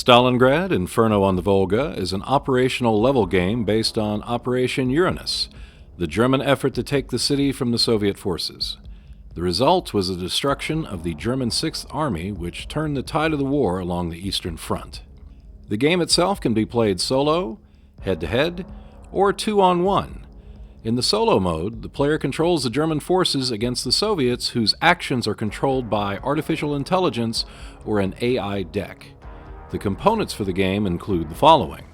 Stalingrad, Inferno on the Volga, is an operational level game based on Operation Uranus, the German effort to take the city from the Soviet forces. The result was the destruction of the German Sixth Army, which turned the tide of the war along the Eastern Front. The game itself can be played solo, head-to-head, or 2-on-1. In the solo mode, the player controls the German forces against the Soviets whose actions are controlled by artificial intelligence or an AI deck. The components for the game include the following.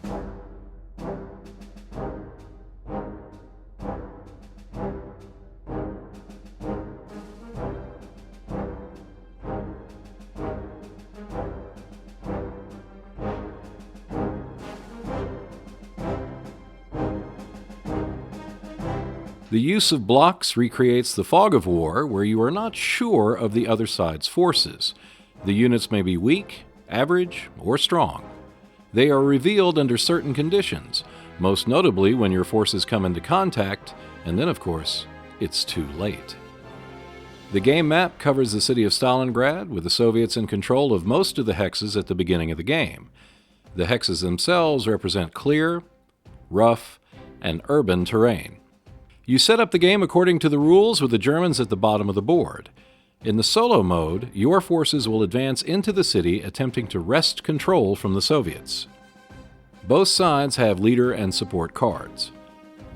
The use of blocks recreates the fog of war, where you are not sure of the other side's forces. The units may be weak, average, or strong. They are revealed under certain conditions, most notably when your forces come into contact, and then, of course, it's too late. The game map covers the city of Stalingrad, with the Soviets in control of most of the hexes at the beginning of the game. The hexes themselves represent clear, rough, and urban terrain. You set up the game according to the rules with the Germans at the bottom of the board. In the solo mode, your forces will advance into the city attempting to wrest control from the Soviets. Both sides have leader and support cards.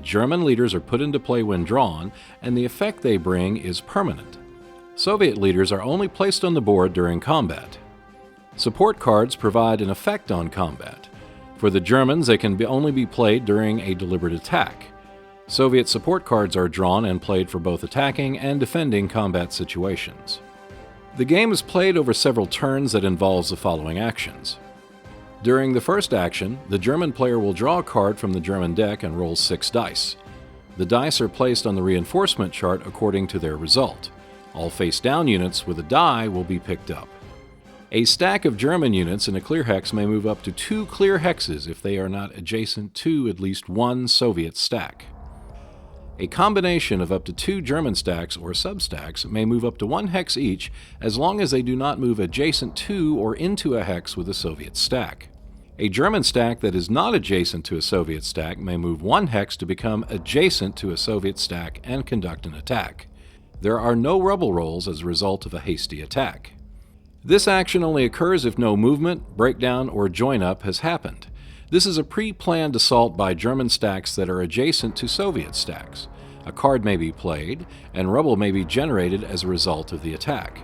German leaders are put into play when drawn, and the effect they bring is permanent. Soviet leaders are only placed on the board during combat. Support cards provide an effect on combat. For the Germans, they can only be played during a deliberate attack. Soviet support cards are drawn and played for both attacking and defending combat situations. The game is played over several turns that involves the following actions. During the first action, the German player will draw a card from the German deck and roll 6 dice. The dice are placed on the reinforcement chart according to their result. All face-down units with a die will be picked up. A stack of German units in a clear hex may move up to 2 clear hexes if they are not adjacent to at least one Soviet stack. A combination of up to 2 German stacks or substacks may move up to 1 hex each as long as they do not move adjacent to or into a hex with a Soviet stack. A German stack that is not adjacent to a Soviet stack may move 1 hex to become adjacent to a Soviet stack and conduct an attack. There are no rebel rolls as a result of a hasty attack. This action only occurs if no movement, breakdown, or join-up has happened. This is a pre-planned assault by German stacks that are adjacent to Soviet stacks. A card may be played, and rubble may be generated as a result of the attack.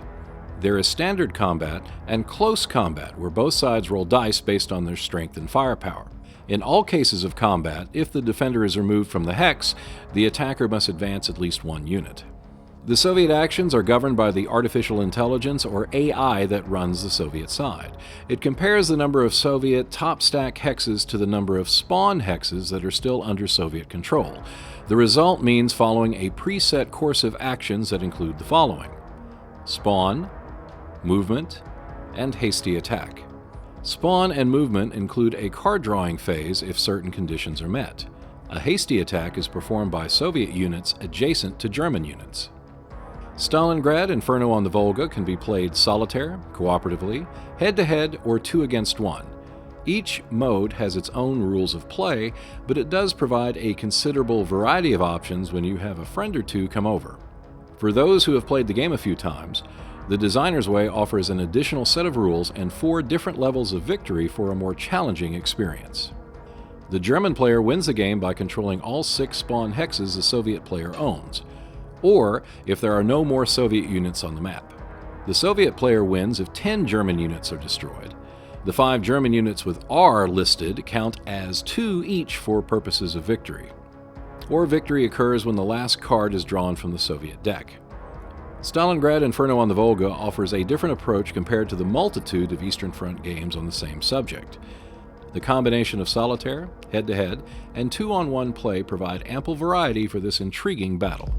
There is standard combat and close combat, where both sides roll dice based on their strength and firepower. In all cases of combat, if the defender is removed from the hex, the attacker must advance at least 1 unit. The Soviet actions are governed by the artificial intelligence, or AI, that runs the Soviet side. It compares the number of Soviet top-stack hexes to the number of spawn hexes that are still under Soviet control. The result means following a preset course of actions that include the following: spawn, movement, and hasty attack. Spawn and movement include a card-drawing phase if certain conditions are met. A hasty attack is performed by Soviet units adjacent to German units. Stalingrad, Inferno on the Volga can be played solitaire, cooperatively, head-to-head, or 2 against 1. Each mode has its own rules of play, but it does provide a considerable variety of options when you have a friend or two come over. For those who have played the game a few times, the Designer's Way offers an additional set of rules and 4 different levels of victory for a more challenging experience. The German player wins the game by controlling all 6 spawn hexes the Soviet player owns, or if there are no more Soviet units on the map. The Soviet player wins if 10 German units are destroyed. The 5 German units with R listed count as 2 each for purposes of victory. Or victory occurs when the last card is drawn from the Soviet deck. Stalingrad, Inferno on the Volga offers a different approach compared to the multitude of Eastern Front games on the same subject. The combination of solitaire, head-to-head, and 2-on-1 play provide ample variety for this intriguing battle.